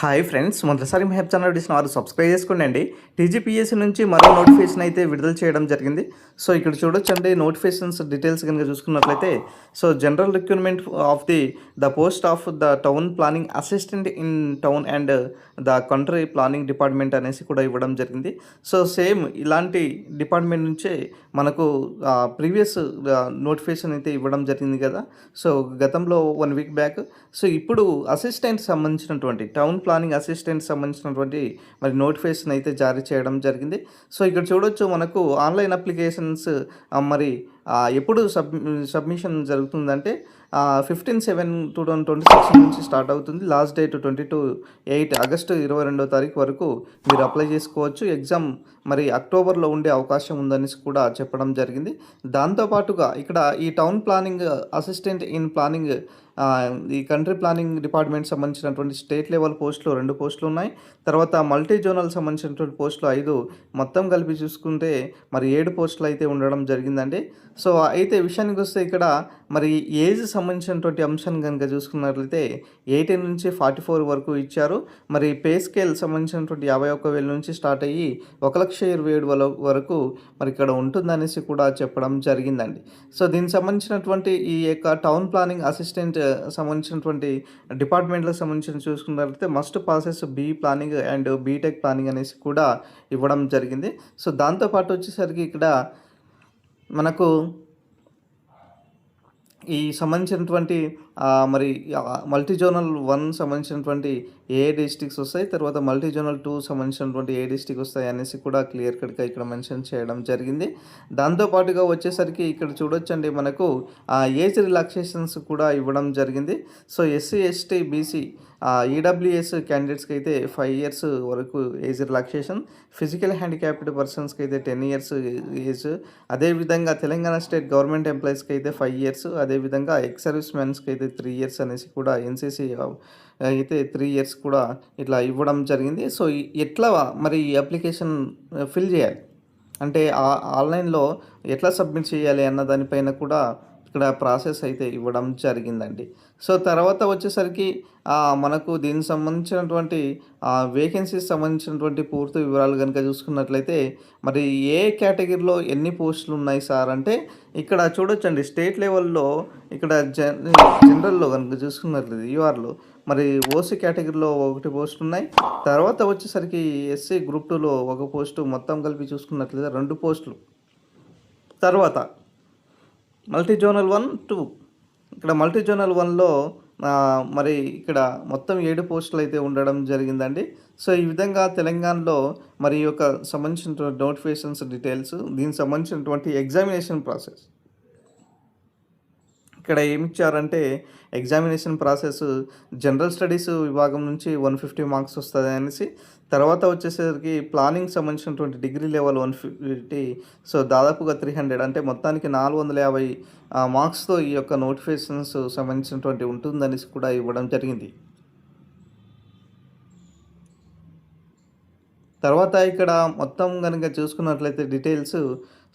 Hi friends, మొదటిసారి మీ help channel చూసిన వారు సబ్స్క్రైబ్ చేసుకోండి. టీజీపీఎస్సీ నుంచి మరో నోటిఫికేషన్ అయితే విడుదల చేయడం జరిగింది. సో ఇక్కడ చూడొచ్చండి, నోటిఫికేషన్స్ డీటెయిల్స్ కనుక చూసుకున్నట్లయితే, so general recruitment of the post of the town planning assistant in town and the country planning department అనేసి కూడా ఇవ్వడం జరిగింది. సో సేమ్ ఇలాంటి డిపార్ట్మెంట్ నుంచే మనకు ప్రీవియస్ నోటిఫికేషన్ అయితే ఇవ్వడం జరిగింది కదా. సో గతంలో 1 వీక్ బ్యాక్. సో ఇప్పుడు అసిస్టెంట్ సంబంధించినటువంటి టౌన్ ప్లానింగ్ అసిస్టెంట్ సంబంధించినటువంటి మరి నోటిఫికేషన్ అయితే జారీ చేయడం జరిగింది. సో ఇక్కడ చూడొచ్చు, మనకు ఆన్లైన్ అప్లికేషన్స్ మరి ఎప్పుడు సబ్మిషన్ జరుగుతుందంటే 15/7/2026 నుంచి స్టార్ట్ అవుతుంది. లాస్ట్ డేట్ 22/8 ఆగస్టు 22వ తారీఖు వరకు మీరు అప్లై చేసుకోవచ్చు. ఎగ్జామ్ మరి అక్టోబర్లో ఉండే అవకాశం ఉందని కూడా చెప్పడం జరిగింది. దాంతోపాటుగా ఇక్కడ ఈ town planning assistant in planning ఈ కంట్రీ ప్లానింగ్ డిపార్ట్మెంట్ సంబంధించినటువంటి స్టేట్ లెవెల్ పోస్టులు 2 పోస్టులు ఉన్నాయి. తర్వాత మల్టీ జోనల్ సంబంధించినటువంటి పోస్టులు 5, మొత్తం కలిపి చూసుకుంటే మరి 7 పోస్టులు అయితే ఉండడం జరిగిందండి. సో అయితే విషయానికి వస్తే ఇక్కడ మరి ఏజ్ సంబంధించినటువంటి అంశం కనుక చూసుకున్నట్లయితే 18 నుంచి 44 వరకు ఇచ్చారు. మరి పే స్కేల్ సంబంధించినటువంటి 51,000 నుంచి స్టార్ట్ అయ్యి 1,27,000 వరకు మరి ఇక్కడ ఉంటుందనేసి కూడా చెప్పడం జరిగిందండి. సో దీనికి సంబంధించినటువంటి ఈ యొక్క టౌన్ ప్లానింగ్ అసిస్టెంట్ సంబంధించినటువంటి డిపార్ట్మెంట్లకు సంబంధించి చూసుకున్నట్లయితే must passes be planning and BTech planning అనేసి కూడా ఇవ్వడం జరిగింది. సో దాంతోపాటు వచ్చేసరికి ఇక్కడ మనకు ఈ సంబంధించినటువంటి మరి మల్టీ జోనల్ 1 సంబంధించినటువంటి ఏ డిస్ట్రిక్ట్స్ వస్తాయి, తర్వాత మల్టీ జోనల్ 2 సంబంధించినటువంటి ఏ డిస్ట్రిక్ట్ వస్తాయి అనేసి కూడా క్లియర్ కట్గా ఇక్కడ మెన్షన్ చేయడం జరిగింది. దాంతోపాటుగా వచ్చేసరికి ఇక్కడ చూడొచ్చండి, మనకు ఏజ్ రిలాక్సేషన్స్ కూడా ఇవ్వడం జరిగింది. So SC ST BC EWS క్యాండిడేట్స్కి అయితే 5 years వరకు ఏజ్ రిలాక్సేషన్, ఫిజికల్ హ్యాండిక్యాప్డ్ పర్సన్స్కి అయితే 10 years ఏజ్, అదేవిధంగా తెలంగాణ స్టేట్ గవర్నమెంట్ ఎంప్లాయీస్కి అయితే 5 years, అదేవిధంగా ఎక్స్ సర్వీస్ మెన్స్కి అయితే 3 years అనేసి కూడా, ఎన్సీసీ అయితే 3 years కూడా ఇట్లా ఇవ్వడం జరిగింది. సో ఎట్లా మరి ఈ అప్లికేషన్ ఫిల్ చేయాలి అంటే ఆన్లైన్లో ఎట్లా సబ్మిట్ చేయాలి అన్న దానిపైన కూడా ఇక్కడ ప్రాసెస్ అయితే ఇవ్వడం జరిగిందండి. సో తర్వాత వచ్చేసరికి మనకు దీనికి సంబంధించినటువంటి వేకెన్సీస్ సంబంధించినటువంటి పూర్తి వివరాలు కనుక చూసుకున్నట్లయితే, మరి ఏ కేటగిరీలో ఎన్ని పోస్టులు ఉన్నాయి సార్ అంటే, ఇక్కడ చూడొచ్చండి స్టేట్ లెవెల్లో ఇక్కడ జనరల్లో కనుక చూసుకున్నట్లయితే యూఆర్లో మరి ఓసీ కేటగిరీలో 1 పోస్ట్ ఉన్నాయి. తర్వాత వచ్చేసరికి ఎస్సీ గ్రూప్ 2లో 1 పోస్టు, మొత్తం కలిపి చూసుకున్నట్లయితే 2 పోస్టులు. తర్వాత మల్టీ జోనల్ 1, 2, ఇక్కడ మల్టీ జోనల్ 1లో మరి ఇక్కడ మొత్తం 7 పోస్టులు అయితే ఉండడం జరిగిందండి. సో ఈ విధంగా తెలంగాణలో మరి యొక్క సంబంధించినటువంటి నోటిఫికేషన్స్ డీటెయిల్స్, దీనికి సంబంధించినటువంటి ఎగ్జామినేషన్ ప్రాసెస్ ఇక్కడ ఏమిచ్చారంటే, ఎగ్జామినేషన్ ప్రాసెస్ జనరల్ స్టడీస్ విభాగం నుంచి 150 మార్క్స్ వస్తుంది అనేసి, తర్వాత వచ్చేసరికి ప్లానింగ్ సంబంధించినటువంటి డిగ్రీ లెవెల్ 150, సో దాదాపుగా 300 అంటే మొత్తానికి 450 మార్క్స్తో ఈ యొక్క నోటిఫికేషన్స్ సంబంధించినటువంటి ఉంటుందనేసి కూడా ఇవ్వడం జరిగింది. తర్వాత ఇక్కడ మొత్తం కనుక చూసుకున్నట్లయితే డీటెయిల్స్,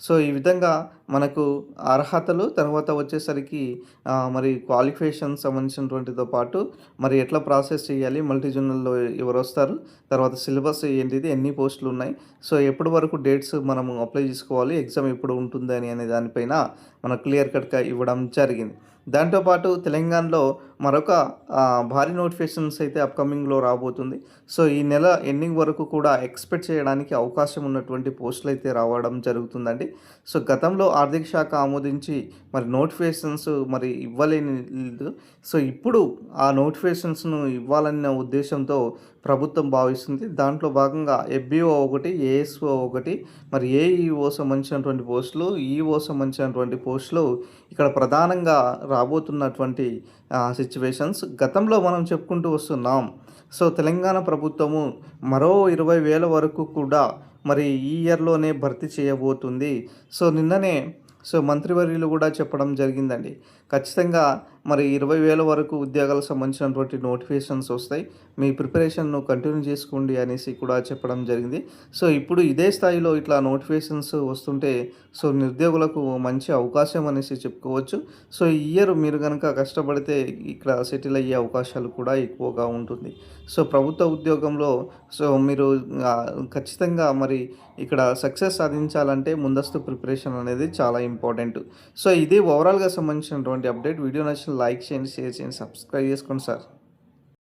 సో ఈ విధంగా మనకు అర్హతలు, తర్వాత వచ్చేసరికి మరి క్వాలిఫికేషన్ సంబంధించినటువంటితో పాటు మరి ఎట్లా ప్రాసెస్ చేయాలి, మల్టీ జోనల్లో ఎవరు వస్తారు, తర్వాత సిలబస్ ఏంటిది, ఎన్ని పోస్టులు ఉన్నాయి, సో ఎప్పటి వరకు డేట్స్ మనము అప్లై చేసుకోవాలి, ఎగ్జామ్ ఎప్పుడు ఉంటుంది అనే దానిపైన మనకు క్లియర్ కట్గా ఇవ్వడం జరిగింది. దాంతోపాటు తెలంగాణలో మరొక భారీ నోటిఫికేషన్స్ అయితే అప్కమింగ్లో రాబోతుంది. సో ఈ నెల ఎండింగ్ వరకు కూడా ఎక్స్పెక్ట్ చేయడానికి అవకాశం ఉన్నటువంటి పోస్టులు అయితే రావడం జరుగుతుందండి. సో గతంలో ఆర్థిక శాఖ ఆమోదించి మరి నోటిఫికేషన్స్ మరి ఇవ్వలేదు. సో ఇప్పుడు ఆ నోటిఫికేషన్స్ను ఇవ్వాలన్న ఉద్దేశంతో ప్రభుత్వం భావిస్తుంది. దాంట్లో భాగంగా ఎఫ్బిఓ 1, ఏఎస్ఓ 1, మరి ఏఈఓ సంబంధించినటువంటి పోస్టులు, ఈఓ సంబంధించినటువంటి పోస్టులు ఇక్కడ ప్రధానంగా రాబోతున్నటువంటి సిచ్యువేషన్స్ గతంలో మనం చెప్పుకుంటూ వస్తున్నాం. సో తెలంగాణ ప్రభుత్వము మరో 20,000 వరకు కూడా మరి ఈ ఇయర్లోనే భర్తీ చేయబోతుంది. సో నిన్ననే మంత్రివర్యులు కూడా చెప్పడం జరిగిందండి, ఖచ్చితంగా మరి 20,000 వరకు ఉద్యోగాలకు సంబంధించినటువంటి నోటిఫికేషన్స్ వస్తాయి. మీ ప్రిపరేషన్‌ను కంటిన్యూ చేసుకోండి అనేసి కూడా చెప్పడం జరిగింది. సో, ఇప్పుడు ఇదే స్థాయిలో ఇట్లా నోటిఫికేషన్స్ వస్తుంటే సో, నిరుద్యోగులకు మంచి అవకాశం అనేసి చెప్పుకోవచ్చు. సో, ఈ ఇయర్ మీరు గనక కష్టపడితే ఇక్కడ సెటిల్ అయ్యే అవకాశాలు కూడా ఎక్కువగా ఉంటుంది. సో, ప్రభుత్వ ఉద్యోగంలో సో, మీరు ఖచ్చితంగా మరి ఇక్కడ సక్సెస్ సాధించాలంటే ముందస్తు ప్రిపరేషన్ అనేది చాలా ఇంపార్టెంట్. సో, ఇది ఓవరాల్‌గా సంబంధించినటువంటి అప్డేట్. వీడియో నచ్చితే లైక్ చేయండి, షేర్ చేయండి, సబ్స్క్రైబ్ చేసుకోండి సార్.